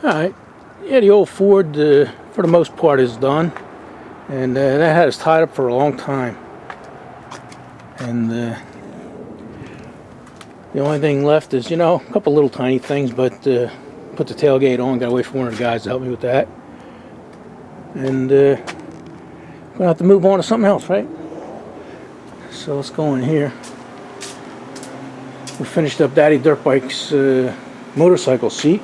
Alright, yeah, the old Ford, for the most part, is done. And that had us tied up for a long time. And the only thing left is, a couple little tiny things, but put the tailgate on, gotta wait for one of the guys to help me with that. And we're gonna have to move on to something else, right? So let's go in here. We finished up Daddy Dirt Bike's motorcycle seat.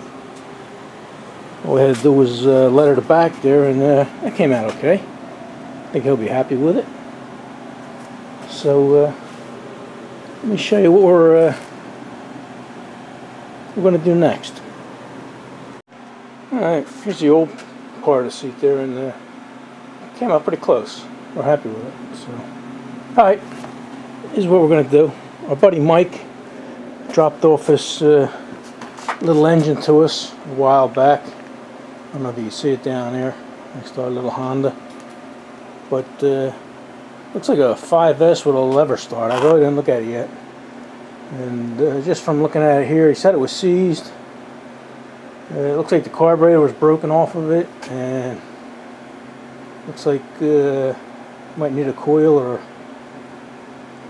All we had to do was letter the back there, and that came out okay. I think he'll be happy with it. So let me show you what we're going to do next. Alright, here's the old part of the seat there, and it came out pretty close. We're happy with it. So, alright, here's what we're going to do. Our buddy Mike dropped off this little engine to us a while back. I don't know if you can see it down there next to our little Honda. But looks like a 5S with a lever start. I really didn't look at it yet. And just from looking at it here, he said it was seized. It looks like the carburetor was broken off of it, and looks like might need a coil or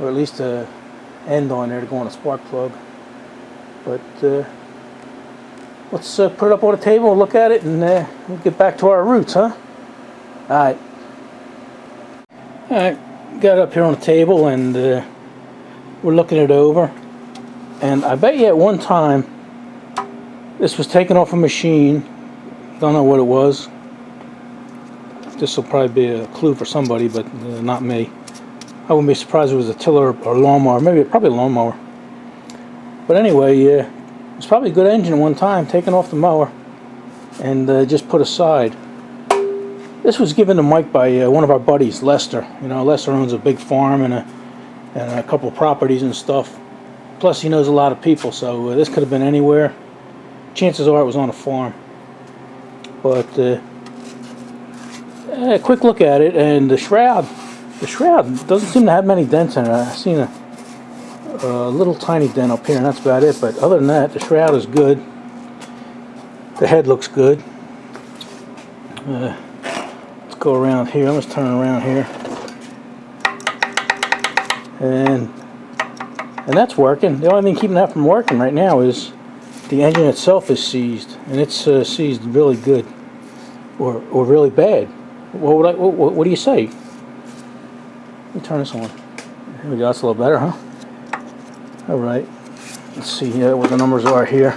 at least a end on there to go on a spark plug. But let's put it up on the table and look at it, and we'll get back to our roots, huh? Alright. Alright, got it up here on the table, and we're looking it over. And I bet you at one time this was taken off a machine. Don't know what it was. This will probably be a clue for somebody, but not me. I wouldn't be surprised if it was a tiller or lawnmower. Probably a lawnmower. But anyway, it's probably a good engine at one time, taken off the mower and just put aside. This was given to Mike by one of our buddies, Lester. Lester owns a big farm and a couple of properties and stuff. Plus, he knows a lot of people, so this could have been anywhere. Chances are it was on a farm. But a quick look at it, and the shroud doesn't seem to have many dents in it. I've seen a little tiny dent up here, and that's about it. But other than that, the shroud is good. The head looks good. Let's go around here. Let's turn around here. And that's working. The only thing keeping that from working right now is the engine itself is seized, and it's seized really good, or really bad. What do you say? Let me turn this on. Here we go. That's a little better, huh? All right. Let's see what the numbers are here.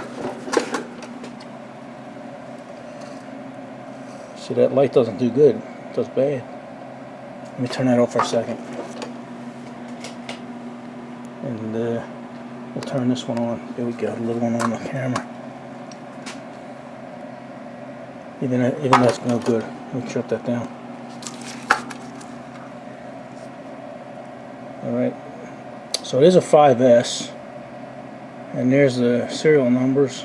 See, that light doesn't do good. It does bad. Let me turn that off for a second. And we'll turn this one on. There we go, a little one on the camera. Even that's no good. Let me shut that down. Alright, so it is a 5S, and there's the serial numbers,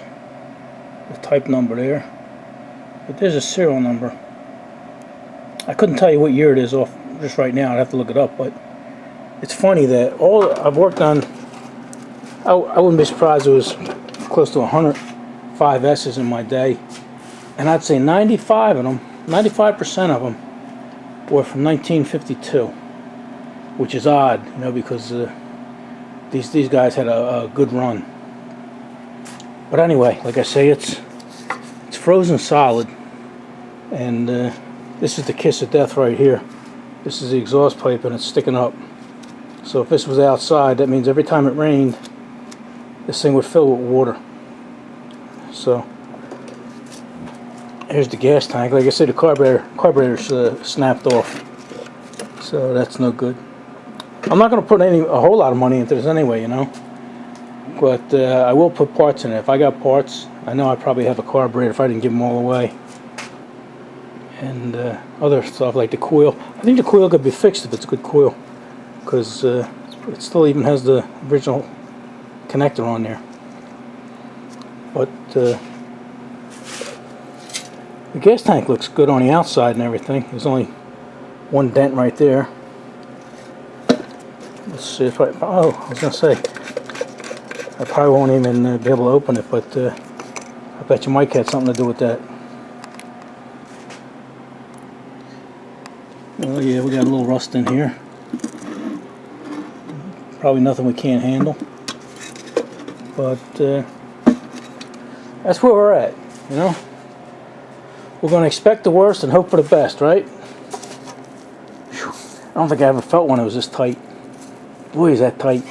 the type number there. But there's a serial number. I couldn't tell you what year it is off just right now. I'd have to look it up, but it's funny that all I've worked on, I wouldn't be surprised it was close to 100 5S's in my day, and I'd say 95% of them were from 1952, which is odd, because these guys had a good run. But anyway, like I say, it's frozen solid, and this is the kiss of death right here. This is the exhaust pipe, and it's sticking up. So if this was outside, that means every time it rained, this thing would fill with water. So here's the gas tank. Like I said, the carburetor's snapped off, so that's no good. I'm not going to put a whole lot of money into this anyway, but I will put parts in it. If I got parts, I know I probably have a carburetor if I didn't give them all away. And other stuff like the coil. I think the coil could be fixed if it's a good coil, because it still even has the original connector on there. But the gas tank looks good on the outside and everything. There's only one dent right there. Let's see if I was gonna say I probably won't even be able to open it, but I I bet you Mike had something to do with that. Oh yeah, we got a little rust in here. Probably nothing we can't handle. But that's where we're at, you know. We're going to expect the worst and hope for the best, right? Whew. I don't think I ever felt one that was this tight. Boy, is that tight.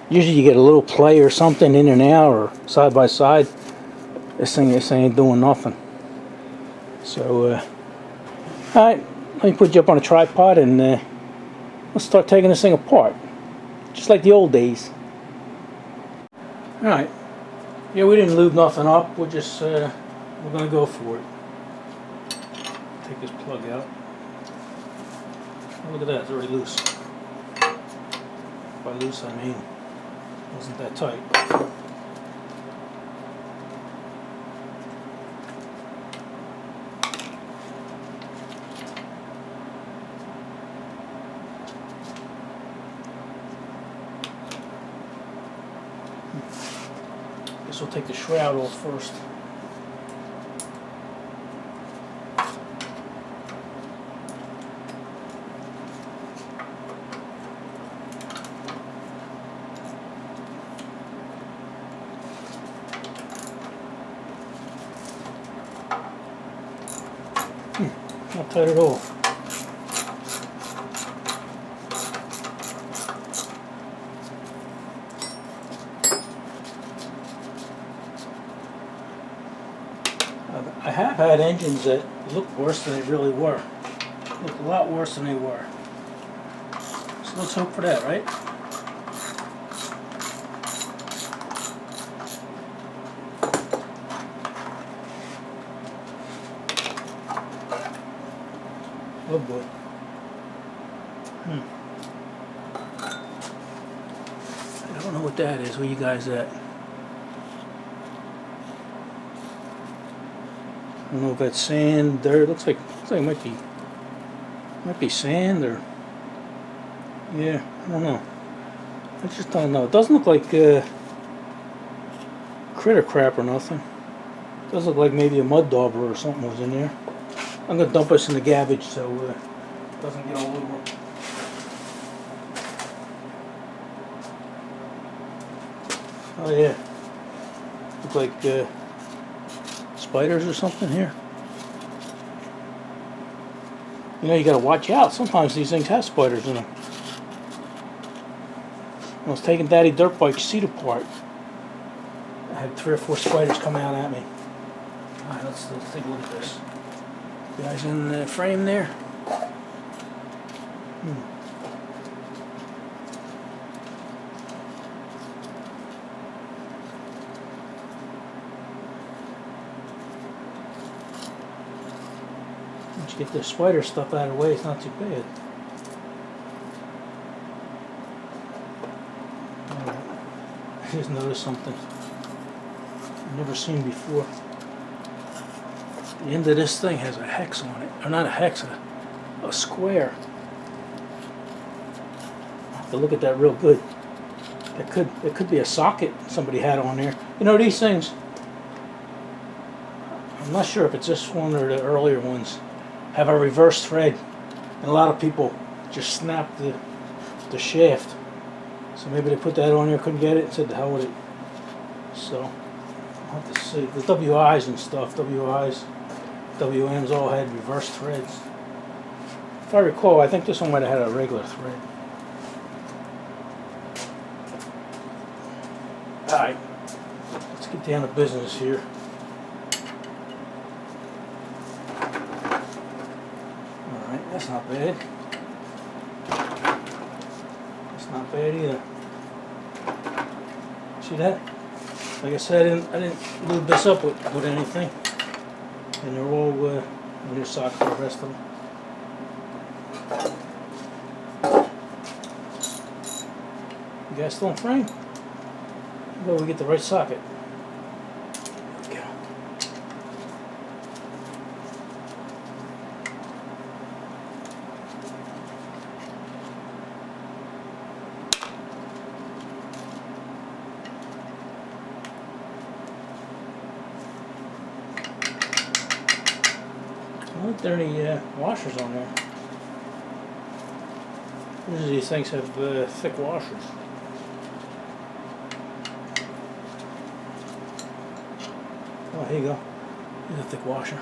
Usually you get a little play or something in and out or side by side. This thing ain't doing nothing. So, alright, let me put you up on a tripod and let's start taking this thing apart. Just like the old days. Alright. Yeah, we didn't lube nothing up. We're just, we're going to go for it. Take this plug out. Oh, look at that, it's already loose. By loose, I mean, it wasn't that tight. Guess we'll take the shroud off first. Not tight at all. I have had engines that look worse than they really were. Look a lot worse than they were. So let's hope for that, right? Oh boy. I don't know what that is. Where you guys at? I don't know if that's sand, dirt. Looks like it might be sand or yeah. I don't know. I just don't know. It doesn't look like critter crap or nothing. It does look like maybe a mud dauber or something was in there. I'm gonna dump this in the garbage so it doesn't get all over. Oh yeah. Look like spiders or something here. You know, you gotta watch out. Sometimes these things have spiders in them. When I was taking Daddy dirt bike's seat apart, I had 3 or 4 spiders come out at me. Alright, let's take a look at this. You guys in the frame there? Once you get the spider stuff out of the way, it's not too bad. I just noticed something I've never seen before. The end of this thing has a hex on it. Or not a hex, a square. I'll have to look at that real good. It could be a socket somebody had on there. You know, these things, I'm not sure if it's this one or the earlier ones, have a reverse thread. And a lot of people just snap the shaft. So maybe they put that on there, couldn't get it, and said the hell with it. So, I'll have to see. The WIs and stuff, WMs all had reverse threads. If I recall, I think this one might have had a regular thread. Alright, let's get down to business here. Alright, that's not bad. That's not bad either. See that? Like I said, I didn't lube this up with anything. And they're all in your sock for the rest of them. You guys still in frame? Well, we get the right socket. There we go. don't think there are any washers on there. Usually these things have thick washers. Oh, here you go. Here's a thick washer.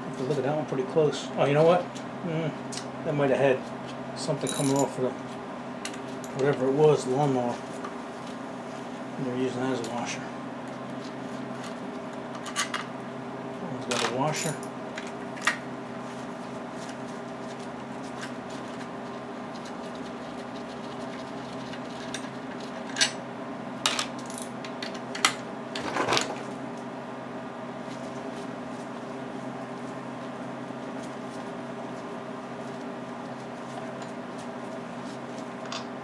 Have to look at that one pretty close. Oh, you know what? That might have had something coming off of the whatever it was, lawnmower. And they're using that as a washer. That one's got a washer.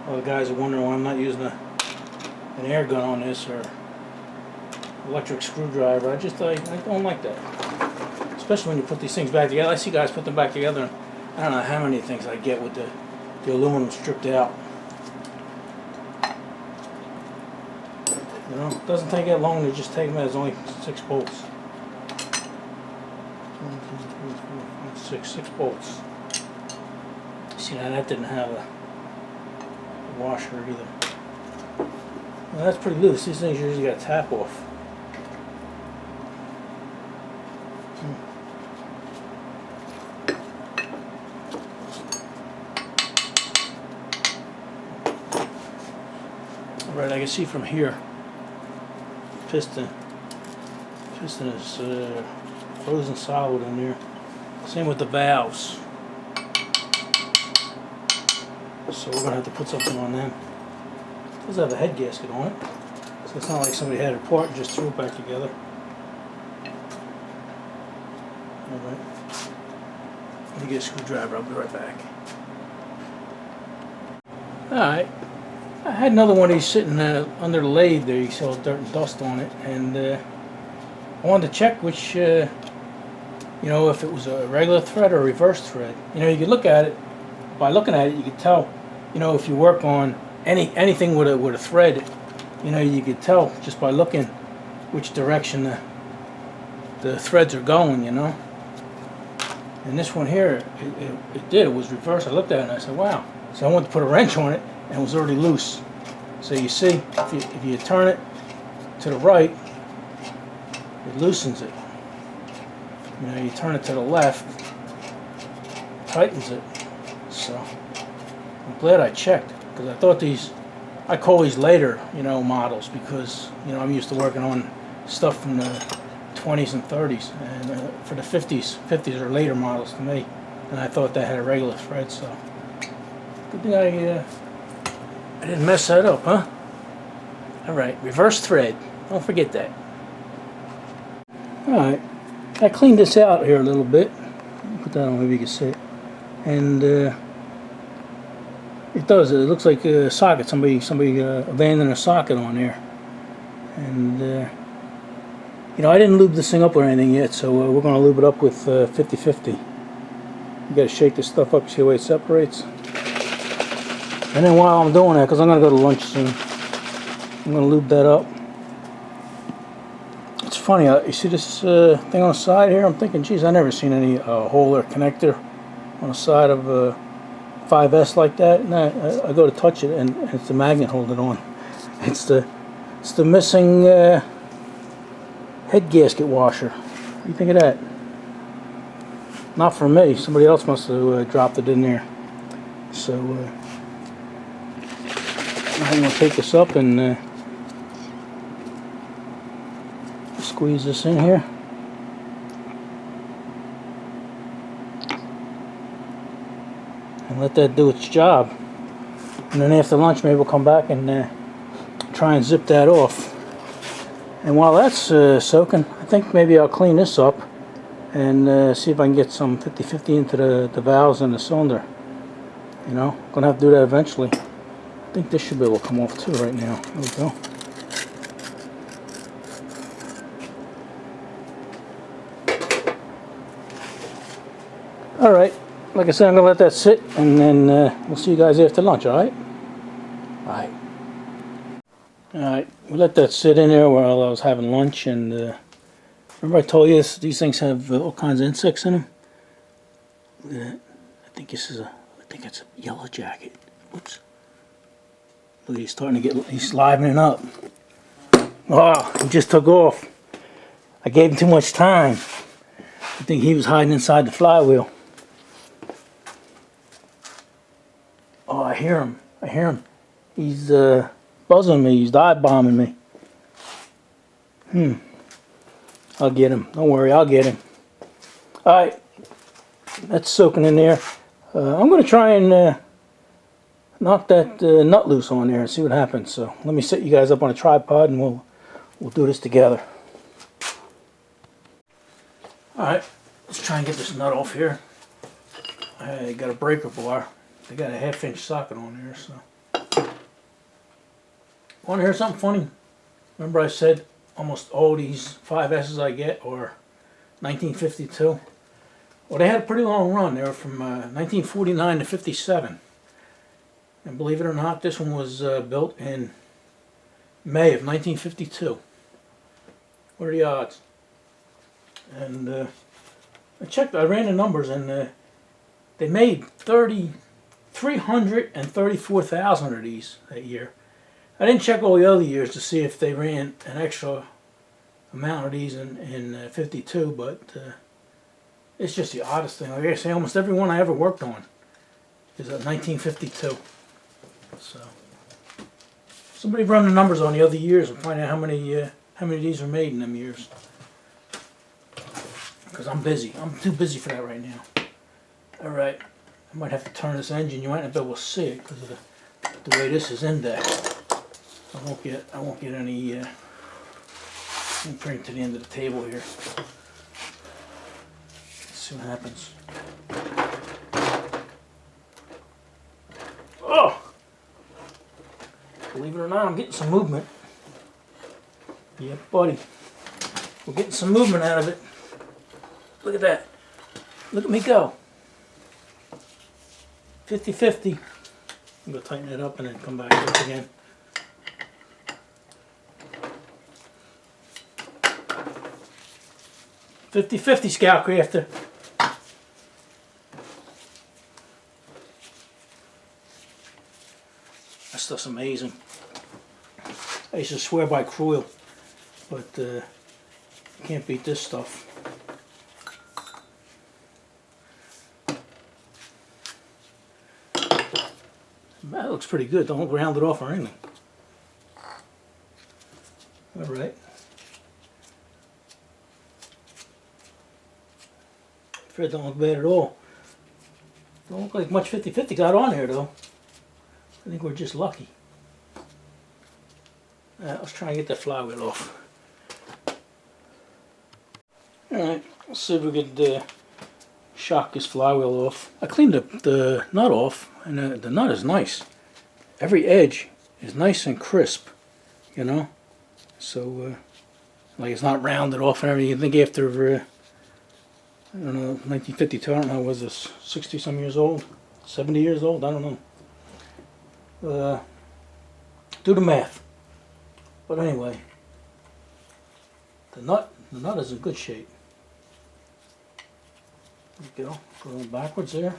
Well, the guys are wondering why I'm not using an air gun on this or electric screwdriver. I don't like that. Especially when you put these things back together. I see guys put them back together and I don't know how many things I get with the aluminum stripped out. You know, it doesn't take that long to just take them out. There's only 6 bolts. 1, 2, 3, 4, 5, 6 bolts. See, now that didn't have a washer either. Well, that's pretty loose. These things usually got to tap off. Alright, I can see from here piston is frozen solid in there. Same with the valves. So we're going to have to put something on them. It does have a head gasket on it. So it's not like somebody had it apart and just threw it back together. Alright. Let me get a screwdriver, I'll be right back. Alright. I had another one of these sitting under the lathe there. You saw dirt and dust on it. And I wanted to check which, you know, if it was a regular thread or a reverse thread. You know, you could look at it. By looking at it, you could tell, you know, if you work on anything with a thread, you know, you could tell just by looking which direction the threads are going, you know. And this one here, it was reversed. I looked at it and I said, wow. So I went to put a wrench on it and it was already loose. So you see, if you turn it to the right, it loosens it. You know, you turn it to the left, it tightens it. So I'm glad I checked, because I thought I call these later, you know, models, because, you know, I'm used to working on stuff from the 20s and 30s, and for the 50s are later models to me, and I thought that had a regular thread. So good thing I didn't mess that up, huh? All right, reverse thread. Don't forget that. All right, I cleaned this out here a little bit. Put that on, maybe you can see it. And it does. It looks like a socket. Somebody abandoned a socket on there. And you know, I didn't lube this thing up or anything yet, so we're going to lube it up with 50/50. You got to shake this stuff up, see the way it separates. And then while I'm doing that, because I'm going to go to lunch soon, I'm going to lube that up. It's funny. You see this thing on the side here? I'm thinking, geez, I never seen any hole or connector on the side of a 5S like that, and I go to touch it, and it's the magnet holding on. It's the missing head gasket washer. What do you think of that? Not for me. Somebody else must have dropped it in there. So I'm going to take this up and squeeze this in here. And let that do its job. And then after lunch, maybe we'll come back and try and zip that off. And while that's soaking, I think maybe I'll clean this up and see if I can get some 50/50 into the valves and the cylinder. You know, gonna have to do that eventually. I think this should be able to come off too right now. There we go. Alright, like I said, I'm gonna let that sit, and then we'll see you guys after lunch, alright? Alright, we let that sit in there while I was having lunch, and Remember I told you these things have all kinds of insects in them? Look at that. I think it's a yellow jacket. Oops. Look, he's starting to get, he's livening up. Oh, he just took off. I gave him too much time. I think he was hiding inside the flywheel. Oh, I hear him. I hear him. He's buzzing me. He's dive bombing me. I'll get him. Don't worry, I'll get him. Alright. That's soaking in there. I'm going to try and knock that nut loose on there and see what happens. So let me set you guys up on a tripod and we'll do this together. Alright, let's try and get this nut off here. I got a breaker bar. I got a 1/2 inch socket on there, so. Want to hear something funny? Remember I said almost all these 5S's I get are 1952? Well, they had a pretty long run. They were from 1949 to 57. And believe it or not, this one was built in May of 1952. What are the odds? And I ran the numbers, and they made 334,000 of these that year. I didn't check all the other years to see if they ran an extra amount of these in 52, but it's just the oddest thing. Like I say, almost every one I ever worked on is at 1952. So somebody run the numbers on the other years and find out how many of these were made in them years. Because I'm busy. I'm too busy for that right now. Alright, I might have to turn this engine. You might not be able to see it because of the way this is indexed. I won't get any bring it to the end of the table here. Let's see what happens. Oh! Believe it or not, I'm getting some movement. Yeah, buddy. We're getting some movement out of it. Look at that. Look at me go. 50-50. I'm going to tighten it up and then come back to it again. 50-50, Scoutcrafter. That stuff's amazing. I used to swear by Cruel, but you can't beat this stuff. That looks pretty good. Don't ground it off or anything. Alright. Fred don't look bad at all. Don't look like much 50-50 got on there though. I think we're just lucky. Let's try and get that flywheel off. Alright, let's see if we could shock this flywheel off. I cleaned the nut off, and the nut is nice. Every edge is nice and crisp, you know. So, like it's not rounded off and everything. I think after, I don't know, 1952, I don't know, was this 60-some years old? 70 years old? I don't know. Do the math. But anyway, the nut is in good shape. There we go. Going backwards there.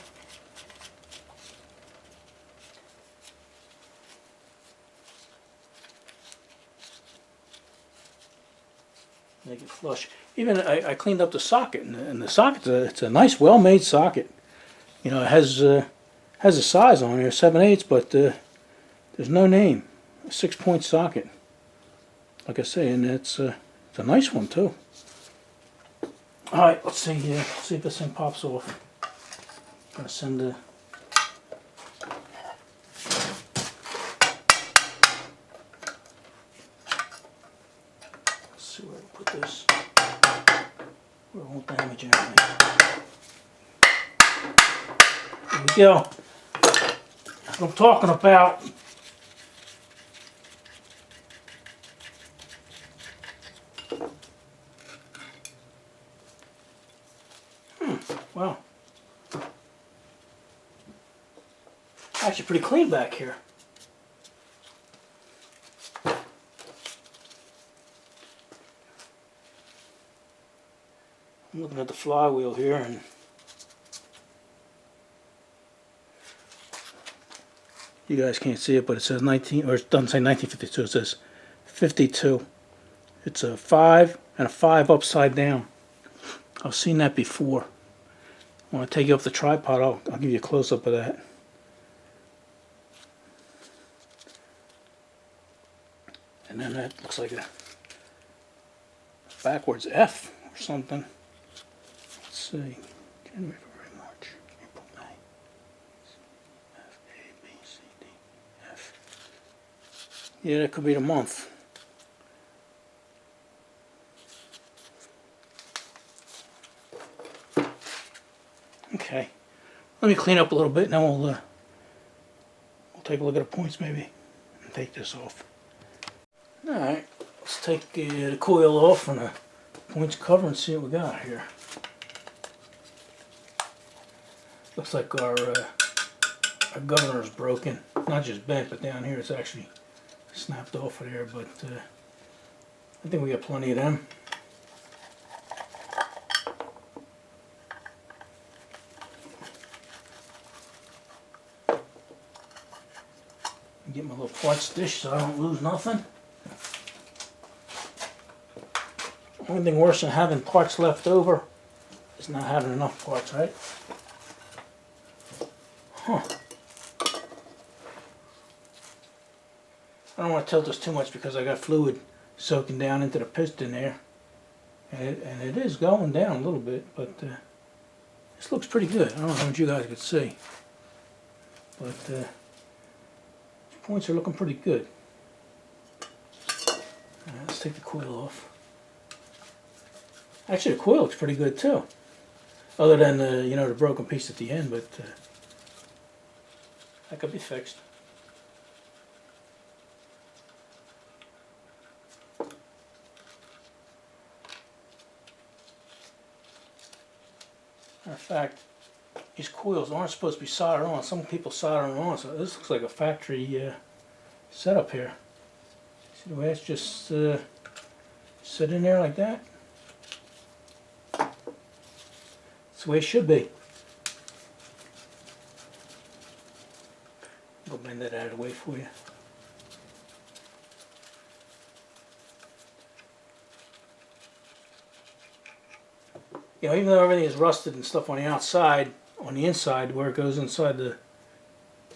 Make it flush. Even I cleaned up the socket, and the socket's it's a nice, well-made socket. You know, it has a size on here, 7/8, but there's no name. A 6-point socket. Like I say, and it's a nice one too. All right, let's see here. See if this thing pops off. I'm gonna send the. Let's see where to put this. Where it won't damage anything. There we go. That's what I'm talking about. Wow. Actually pretty clean back here. I'm looking at the flywheel here, and you guys can't see it, but it says 19, or it doesn't say 1952, it says 52. It's a 5 and a 5 upside down. I've seen that before. When I take you off the tripod, I'll give you a close-up of that. And then that looks like a backwards F or something. Let's see. January, February, March, April, May. F, A, B, C, D, F. Yeah, that could be the month. Okay. Let me clean up a little bit, and then we'll take a look at the points maybe and take this off. Alright, let's take the coil off and the points cover and see what we got here. Looks like our governor's broken. Not just bent, but down here it's actually snapped off of there, but I think we got plenty of them. Get my little parts dish so I don't lose nothing. Only thing worse than having parts left over is not having enough parts, right? Huh. I don't want to tilt this too much because I got fluid soaking down into the piston there. And it is going down a little bit, but this looks pretty good. I don't know how much you guys could see. But points are looking pretty good. Alright, let's take the coil off. Actually, the coil looks pretty good too, other than the broken piece at the end, but that could be fixed. Matter of fact, these coils aren't supposed to be soldered on. Some people solder them on, so this looks like a factory setup here. See the way it's just sit in there like that? That's the way it should be. I'll bend that out of the way for you. You know, even though everything is rusted and stuff on the outside, on the inside where it goes inside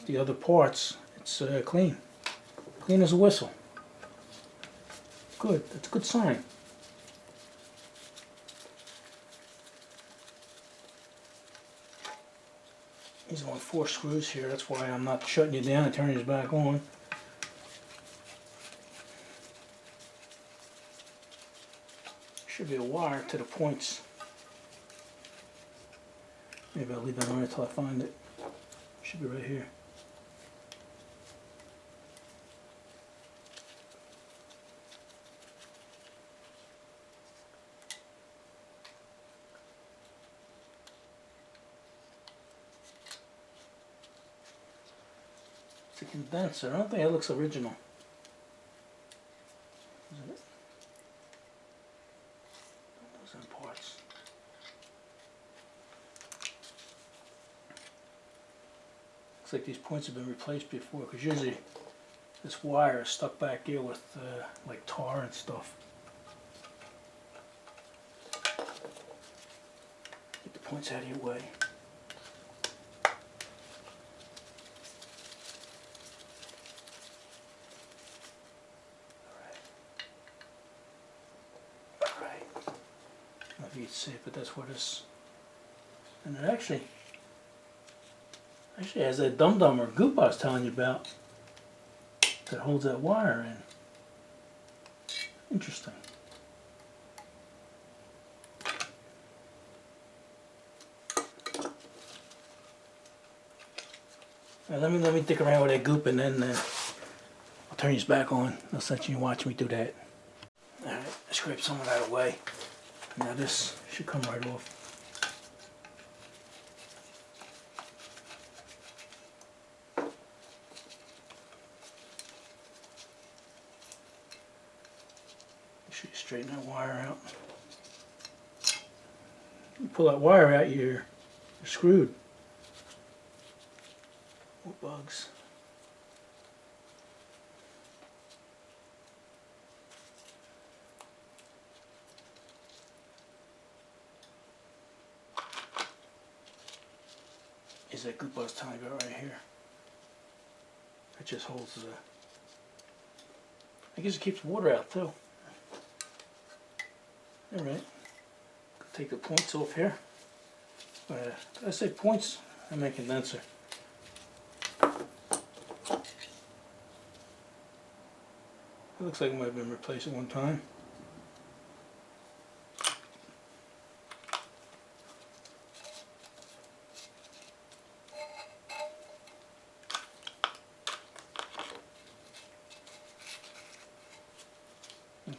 the other parts, it's clean. Clean as a whistle. Good. That's a good sign. He's on 4 screws here. That's why I'm not shutting you down and turning you back on. Should be a wire to the points. Maybe I'll leave that on until I find it. Should be right here. It's a condenser. I don't think that looks original. Is it? Those are parts. Looks like these points have been replaced before, because usually this wire is stuck back here with like tar and stuff. Get the points out of your way. Alright. I don't know if you can see it, but that's what this. And it actually has that dum-dum or goop I was telling you about that holds that wire in. Interesting. Now let me dick around with that goop, and then I'll turn you back on. I'll let you watch me do that. Alright, I scrape some of that away. Now this should come right off. Make sure you straighten that wire out. You pull that wire out, you're screwed. More bugs. Is that goop I was telling you about right here? It just holds the. I guess it keeps water out too. All right. Take the points off here. Did I say points? I meant condenser. It looks like it might have been replaced at one time.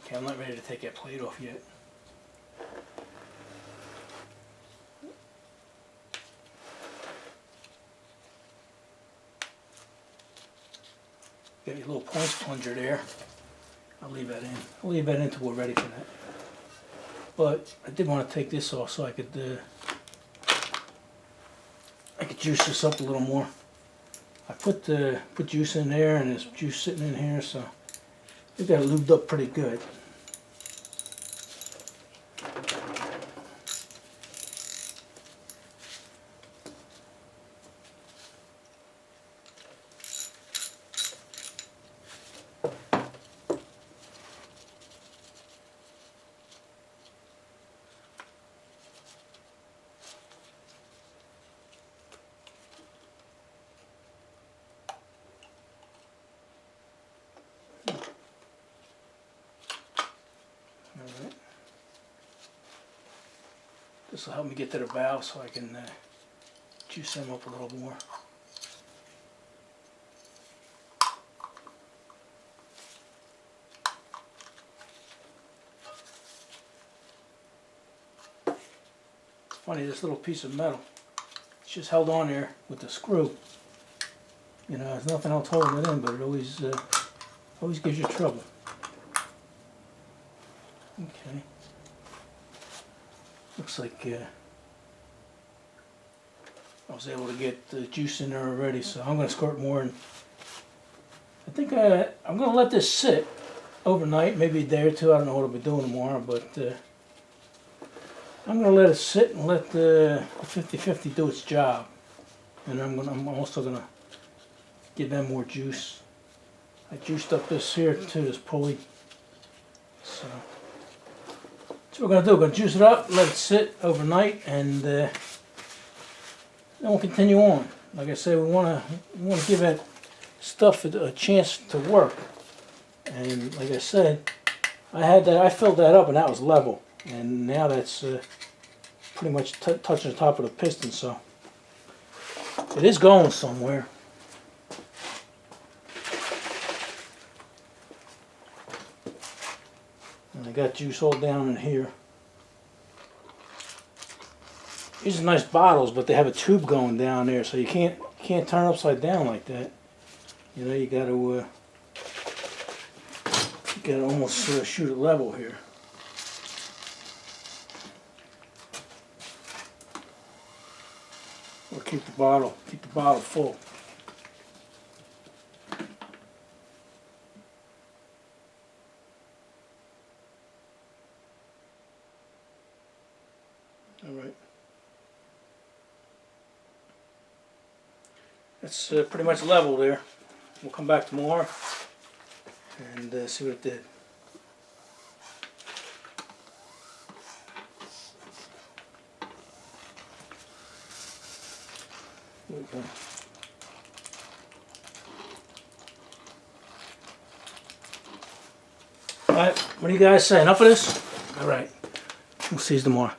Okay, I'm not ready to take that plate off yet. Got your little points plunger there. I'll leave that in. I'll leave that in until we're ready for that. But I did want to take this off so I could juice this up a little more. I put juice in there, and there's juice sitting in here, so we got it lubed up pretty good. Alright. This will help me get to the valve so I can juice them up a little more. It's funny, this little piece of metal, it's just held on there with the screw. You know, there's nothing else holding it in, but it always gives you trouble. Okay. Looks like I was able to get the juice in there already, so I'm going to squirt more. And I think I'm going to let this sit overnight, maybe a day or two. I don't know what I'll be doing tomorrow, but I'm going to let it sit and let the 50-50 do its job. And I'm also going to give them more juice. I juiced up this here too, this pulley. So what we're going to do, we're going to juice it up, let it sit overnight, and then we'll continue on. Like I said, we want to give that stuff a chance to work. And like I said, I filled that up, and that was level. And now that's pretty much touching the top of the piston, so it is going somewhere. And I got juice all down in here. These are nice bottles, but they have a tube going down there, so you can't turn it upside down like that. You know, you gotta almost shoot it level here. Or keep the bottle full. All right. That's pretty much level there. We'll come back tomorrow and see what it did. There we go. Alright, what do you guys say? Enough of this? Alright, we'll see you tomorrow.